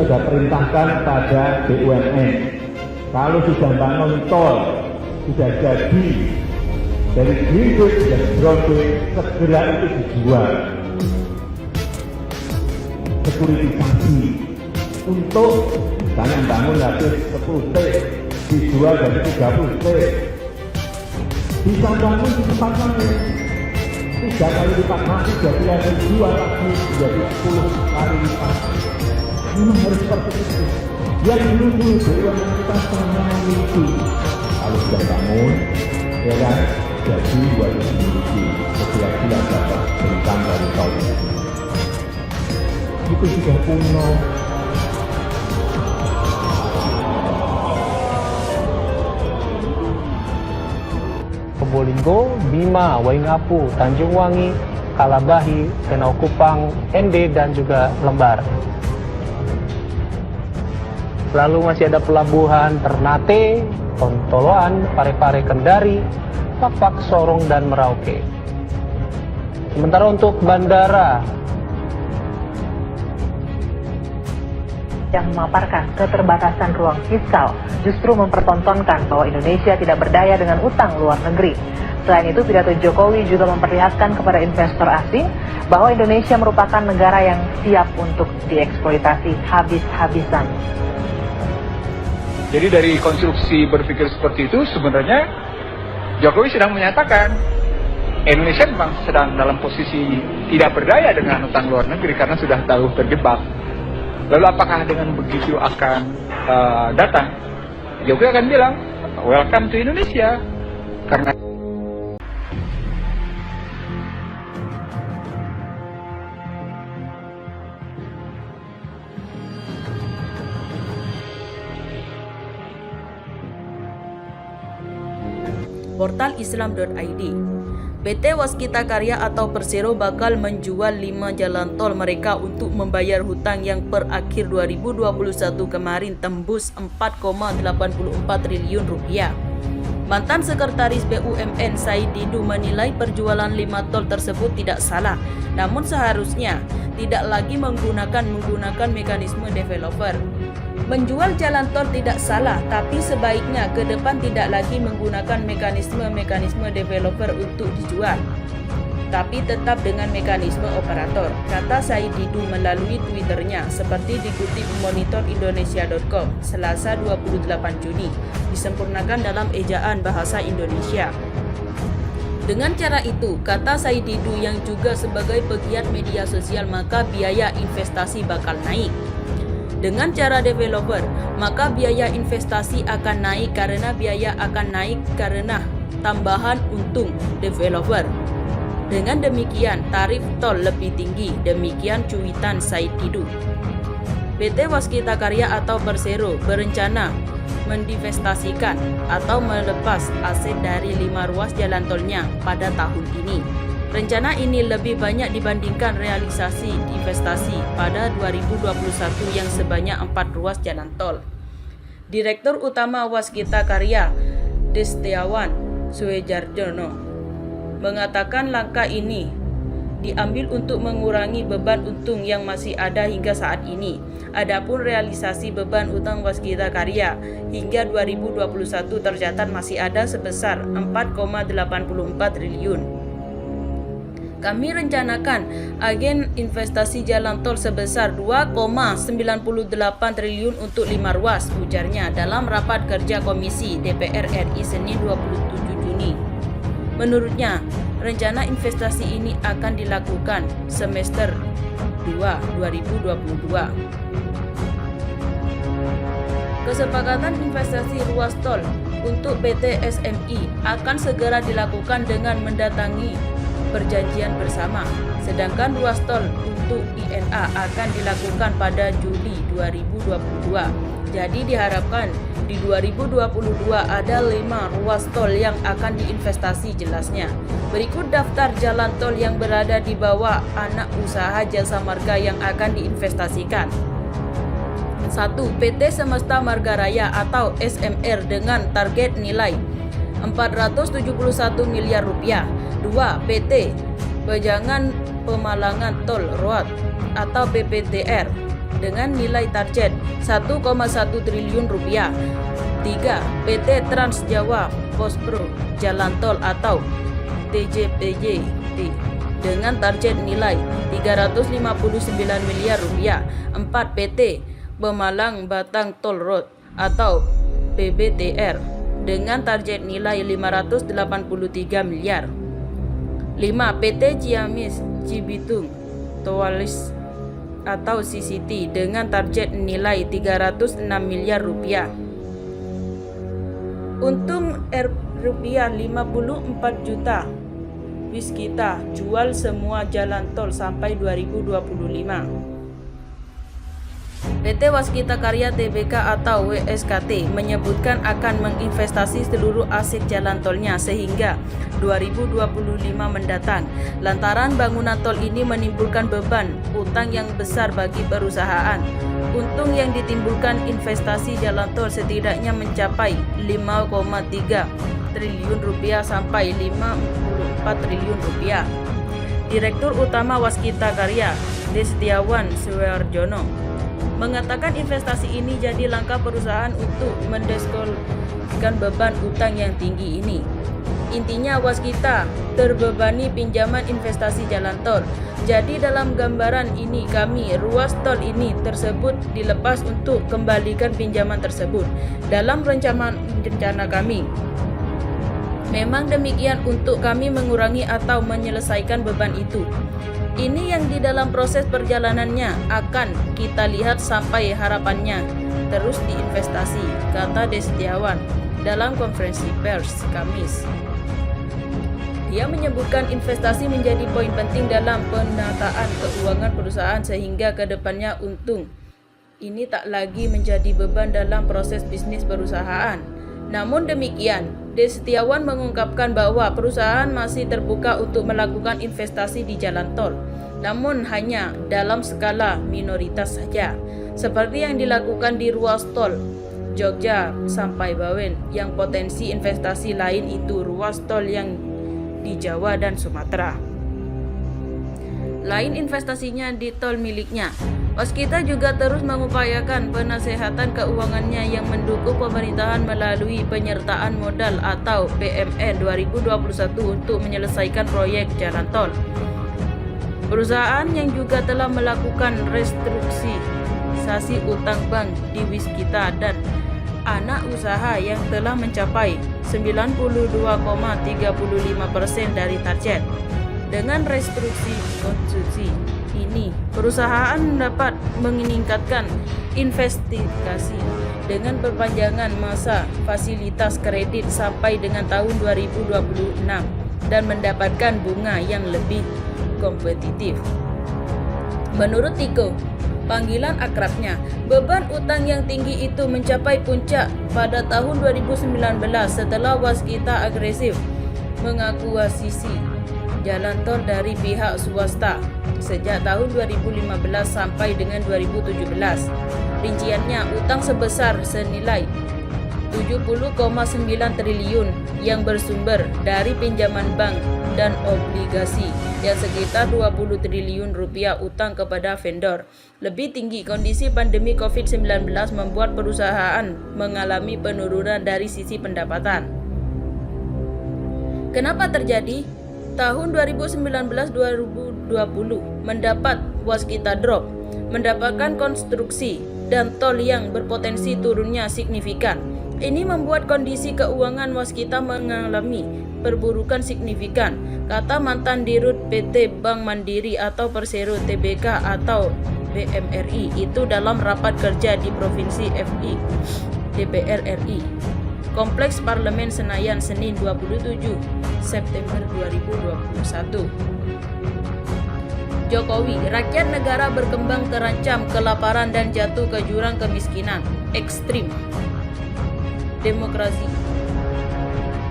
saya sudah perintahkan pada BUMN, kalau sudah bangun tol, sudah jadi dari greenfield dan brownfield, segera itu dijual. Sekuritisasi untuk misalnya bangun habis 10 T, dijual dari 30 T, bisa bangun di tempat lain 3 kali lipat lagi, jadi dijual lagi menjadi 10 kali lipat. Memang harus seperti itu. Yang dulu BUMN kita semua memiliki. Kalau sudah bangun, ya kan, jadi wajib dimiliki. Segera dapat berikan dari tol itu sudah kuno. Probolinggo, Bima, Waingapu, Tanjung Wangi, Kalabahi, Tenau Kupang, Ende, dan juga Lembar. Lalu masih ada pelabuhan Ternate, Tontoloan, Parepare Kendari, Papak, Sorong, dan Merauke. Sementara untuk bandara yang memaparkan keterbatasan ruang fiskal justru mempertontonkan bahwa Indonesia tidak berdaya dengan utang luar negeri. Selain itu, pidato Jokowi juga memperlihatkan kepada investor asing bahwa Indonesia merupakan negara yang siap untuk dieksploitasi habis-habisan. Jadi dari konstruksi berpikir seperti itu sebenarnya Jokowi sedang menyatakan Indonesia memang sedang dalam posisi tidak berdaya dengan utang luar negeri karena sudah tahu terjebak. Lalu apakah dengan begitu akan datang? Jokowi akan bilang, welcome to Indonesia. Karena Portal Islam.id. PT Waskita Karya atau Persero bakal menjual 5 jalan tol mereka untuk membayar hutang yang per akhir 2021 kemarin tembus 4,84 triliun rupiah. Mantan Sekretaris BUMN Said Didu menilai perjualan 5 tol tersebut tidak salah, namun seharusnya tidak lagi menggunakan mekanisme developer. Menjual jalan tol tidak salah, tapi sebaiknya ke depan tidak lagi menggunakan mekanisme developer untuk dijual, tapi tetap dengan mekanisme operator, kata Said Didu melalui Twitternya, seperti dikutip monitor-indonesia.com, Selasa 28 Juni, disempurnakan dalam ejaan bahasa Indonesia. Dengan cara itu, kata Said Didu yang juga sebagai pegiat media sosial, maka biaya investasi bakal naik. Dengan cara developer, maka biaya investasi akan naik karena tambahan untung developer. Dengan demikian, tarif tol lebih tinggi. Demikian cuitan Said Didu. PT Waskita Karya atau Persero berencana mendivestasikan atau melepas aset dari 5 ruas jalan tolnya pada tahun ini. Rencana ini lebih banyak dibandingkan realisasi divestasi pada 2021 yang sebanyak 4 ruas jalan tol. Direktur Utama Waskita Karya, Destiawan Suejarjono, mengatakan langkah ini diambil untuk mengurangi beban untung yang masih ada hingga saat ini. Adapun realisasi beban utang Waskita Karya hingga 2021 tercatat masih ada sebesar 4,84 triliun. Kami rencanakan agen investasi jalan tol sebesar 2,98 triliun untuk 5 ruas, ujarnya dalam rapat kerja Komisi DPR RI Senin 27 Juni. Menurutnya, rencana investasi ini akan dilakukan semester 2 2022. Kesepakatan investasi ruas tol untuk PT SMI akan segera dilakukan dengan mendatangi perjanjian bersama, sedangkan ruas tol untuk INA akan dilakukan pada Juli 2022. Jadi diharapkan di 2022 ada 5 ruas tol yang akan diinvestasi, jelasnya. Berikut daftar jalan tol yang berada di bawah anak usaha Jasa Marga yang akan diinvestasikan. 1. PT Semesta Marga Raya atau SMR dengan target nilai 471 miliar rupiah. 2. PT Pejangan Pemalangan Tol Road atau PPTR dengan nilai target 1,1 triliun rupiah. 3. PT Trans Jawa Pospro Jalan Tol atau TJPJT dengan target nilai 359 miliar rupiah. 4. PT Pemalang Batang Toll Road atau PBTR dengan target nilai 583 miliar. 5. PT Ciamis Cibitung Toalis atau CCT dengan target nilai 306 miliar rupiah. Untung rupiah 54 juta. Waskita jual semua jalan tol sampai 2025. PT Waskita Karya Tbk atau WSKT menyebutkan akan menginvestasi seluruh aset jalan tolnya sehingga 2025 mendatang. Lantaran bangunan tol ini menimbulkan beban utang yang besar bagi perusahaan. Untung yang ditimbulkan investasi jalan tol setidaknya mencapai 5,3 triliun rupiah sampai 54 triliun rupiah. Direktur Utama Waskita Karya Destiawan Suwarjono mengatakan investasi ini jadi langkah perusahaan untuk mendeskolkan beban utang yang tinggi ini. Intinya Waskita terbebani pinjaman investasi jalan tol. Jadi dalam gambaran ini ruas tol ini tersebut dilepas untuk kembalikan pinjaman tersebut. Dalam rencana kami memang demikian untuk kami mengurangi atau menyelesaikan beban itu. Ini yang di dalam proses perjalanannya akan kita lihat sampai harapannya terus diinvestasi, kata Destiawan dalam konferensi pers Kamis. Dia menyebutkan investasi menjadi poin penting dalam penataan keuangan perusahaan sehingga kedepannya untung ini tak lagi menjadi beban dalam proses bisnis perusahaan. Namun demikian, Destiawan mengungkapkan bahwa perusahaan masih terbuka untuk melakukan investasi di jalan tol, namun hanya dalam skala minoritas saja, seperti yang dilakukan di ruas tol Jogja sampai Bawen. Yang potensi investasi lain itu ruas tol yang di Jawa dan Sumatera. Lain investasinya di tol miliknya. Waskita juga terus mengupayakan penasehatan keuangannya yang mendukung pemerintahan melalui penyertaan modal atau PMN 2021 untuk menyelesaikan proyek jalan tol. Perusahaan yang juga telah melakukan restrukturisasi utang bank di Waskita dan anak usaha yang telah mencapai 92,35% dari target. Dengan restruksi konstruksi ini, perusahaan dapat meningkatkan investasi dengan perpanjangan masa fasilitas kredit sampai dengan tahun 2026 dan mendapatkan bunga yang lebih kompetitif. Menurut Tiko, panggilan akrabnya, beban utang yang tinggi itu mencapai puncak pada tahun 2019 setelah Waskita agresif mengakuisisi jalan tol dari pihak swasta sejak tahun 2015 sampai dengan 2017. Rinciannya, utang sebesar senilai 70,9 triliun yang bersumber dari pinjaman bank dan obligasi yang sekitar 20 triliun rupiah utang kepada vendor. Lebih tinggi, kondisi pandemi COVID-19 membuat perusahaan mengalami penurunan dari sisi pendapatan. Kenapa terjadi? Tahun 2019-2020 mendapat Waskita drop, mendapatkan konstruksi dan tol yang berpotensi turunnya signifikan. Ini membuat kondisi keuangan Waskita mengalami perburukan signifikan, kata mantan Dirut PT Bank Mandiri atau Persero Tbk atau BMRI itu dalam rapat kerja di Provinsi FI DPR RI. Kompleks Parlemen Senayan Senin 27 September 2021. Jokowi, rakyat negara berkembang terancam kelaparan dan jatuh ke jurang kemiskinan ekstrim. Demokrasi.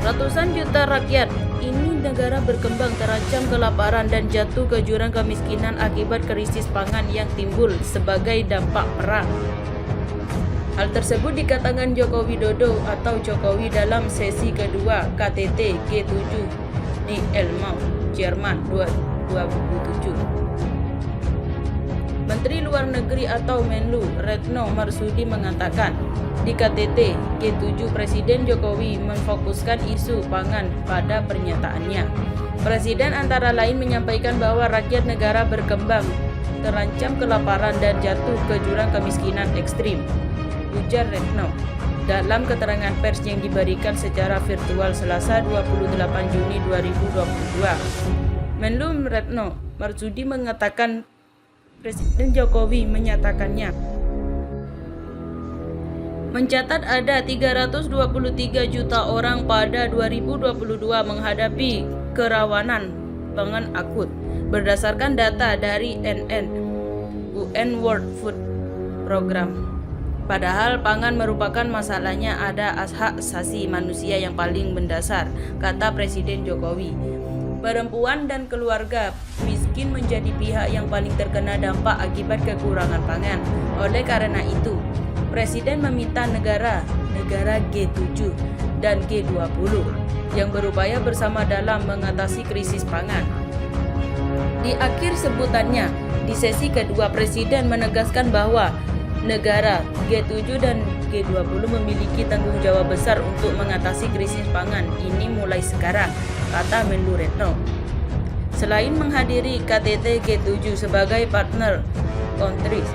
Ratusan juta rakyat ini negara berkembang terancam kelaparan dan jatuh ke jurang kemiskinan akibat krisis pangan yang timbul sebagai dampak perang. Hal tersebut dikatakan Joko Widodo atau Jokowi dalam sesi kedua KTT G7 di Elmau, Jerman 2027. Menteri Luar Negeri atau Menlu Retno Marsudi mengatakan, di KTT G7 Presiden Jokowi memfokuskan isu pangan pada pernyataannya. Presiden antara lain menyampaikan bahwa rakyat negara berkembang terancam kelaparan dan jatuh ke jurang kemiskinan ekstrim, ujar Retno dalam keterangan pers yang diberikan secara virtual Selasa 28 Juni 2022. Menlu Retno Marsudi mengatakan Presiden Jokowi menyatakannya mencatat ada 323 juta orang pada 2022 menghadapi kerawanan pangan akut berdasarkan data dari UN World Food Program. Padahal pangan merupakan masalahnya ada hak asasi manusia yang paling mendasar, kata Presiden Jokowi. Perempuan dan keluarga miskin menjadi pihak yang paling terkena dampak akibat kekurangan pangan. Oleh karena itu, Presiden meminta negara G7 dan G20 yang berupaya bersama dalam mengatasi krisis pangan. Di akhir sebutannya, di sesi kedua, Presiden menegaskan bahwa negara G7 dan G20 memiliki tanggung jawab besar untuk mengatasi krisis pangan ini mulai sekarang, kata Menlu Retno. Selain menghadiri KTT G7 sebagai partner countries,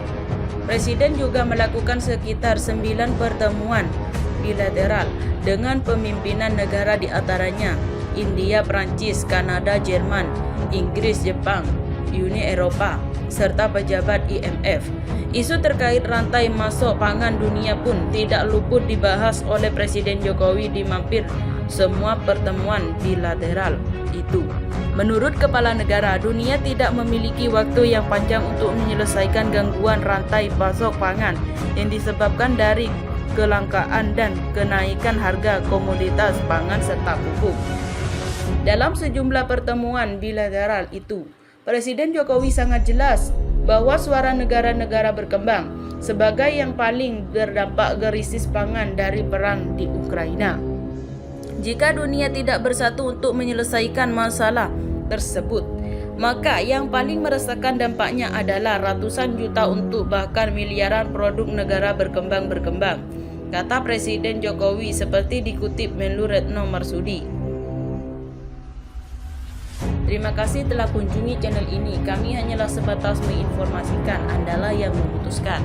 Presiden juga melakukan sekitar 9 pertemuan bilateral dengan pimpinan negara di antaranya India, Prancis, Kanada, Jerman, Inggris, Jepang, Uni Eropa, serta pejabat IMF. Isu terkait rantai masuk pangan dunia pun tidak luput dibahas oleh Presiden Jokowi di hampir semua pertemuan bilateral itu. Menurut Kepala Negara, dunia tidak memiliki waktu yang panjang untuk menyelesaikan gangguan rantai pasok pangan yang disebabkan dari kelangkaan dan kenaikan harga komoditas pangan serta pupuk. Dalam sejumlah pertemuan bilateral itu, Presiden Jokowi sangat jelas bahwa suara negara-negara berkembang sebagai yang paling terdampak krisis pangan dari perang di Ukraina. Jika dunia tidak bersatu untuk menyelesaikan masalah tersebut, maka yang paling merasakan dampaknya adalah ratusan juta untuk bahkan miliaran produk negara berkembang, kata Presiden Jokowi seperti dikutip Menlu Retno Marsudi. Terima kasih telah kunjungi channel ini. Kami hanyalah sebatas menginformasikan, Andalah yang memutuskan.